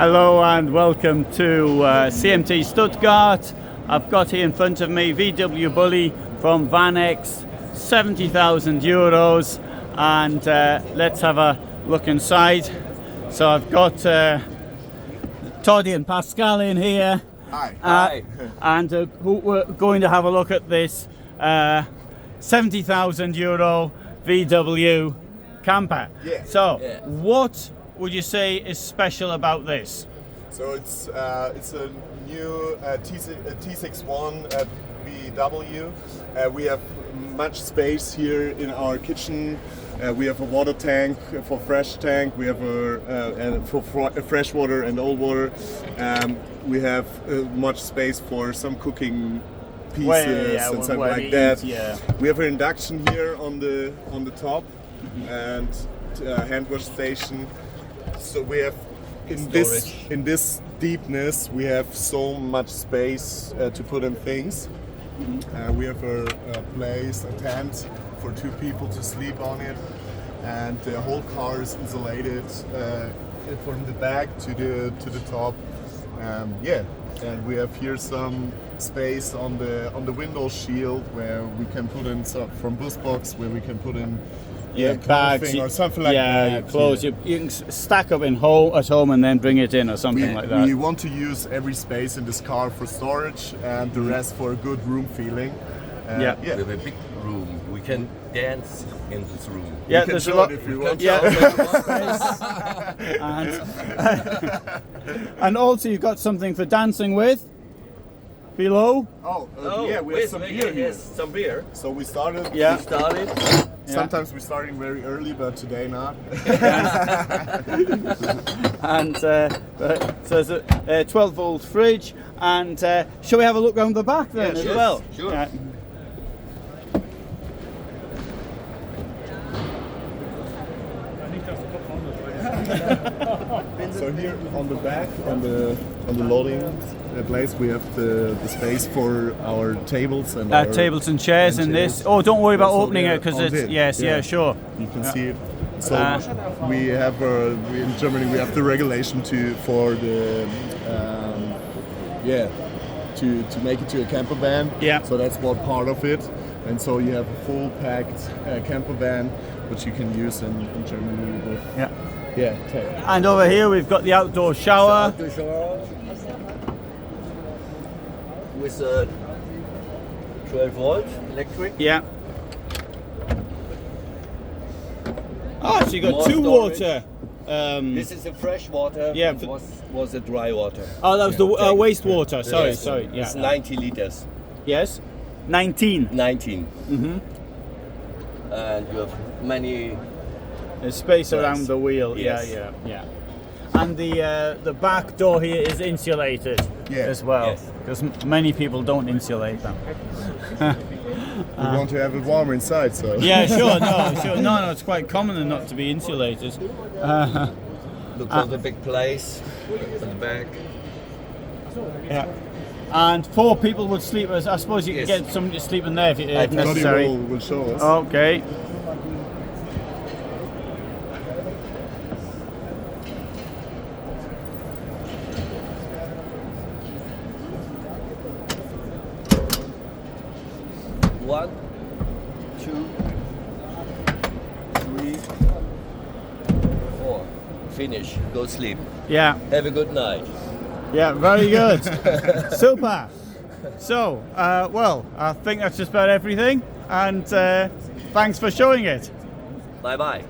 Hello and welcome to CMT Stuttgart. I've got here in front of me VW Bulli from Vanexxt, 70,000 euros, and let's have a look inside. So I've got Toddy and Pascal in here. Hi. And we're going to have a look at this 70,000 euro VW camper. Yeah. So what would you say is special about this? So it's a new T61 VW. We have much space here in our kitchen. We have a water tank for fresh tank. We have for fresh water and old water. We have much space for some cooking pieces and something like that. We have an induction here on the top and a hand wash station. So we have in this deepness we have so much space to put in things. We have a place, a tent for 2 people to sleep on it, and the whole car is insulated from the back to the top. And we have here some space on the window shield where we can put in from bus box where we can put in bags or something like that. Clothes. You can stack up at home and then bring it in or something like that. We want to use every space in this car for storage and the rest for a good room feeling. We have a big room. We can dance in this room. Yeah, there's a lot. If you want. And also you've got something for dancing with below. We have some beer here. Yes, some beer. So we started. We started. Sometimes we're starting very early, but today not. And so there's a 12-volt fridge. And shall we have a look around the back then as well? Sure. Yeah. So here on the back, on the loading place, we have the space for our tables and tables and chairs in this. Oh, don't worry about opening it because it's sure. You can see it. So we have in Germany we have the regulation to make it to a camper van. Yeah. So that's one part of it, and so you have a full packed camper van which you can use in Germany with. And over here we've got the outdoor shower. With a 12-volt electric. Yeah. Oh, so you got More 2 storage. water. This is the fresh water. Yeah, It was the dry water. Oh, that was the wastewater. Sorry. Yeah. It's 90 liters. Yes. 19. 19. And you have many. There's space around the wheel. Yes. Yeah. And the back door here is insulated as well, because many people don't insulate them. We want to have it warm inside, so. Yeah, sure. No, it's quite common not to be insulated. Look for the big place in the back. Yeah. And 4 people would sleep. I suppose you could get somebody to sleep in there if necessary. Will show us. Okay. One, 2, 3, 4. Finish. Go sleep. Yeah. Have a good night. Yeah, very good. Super. So, I think that's just about everything. And thanks for showing it. Bye-bye.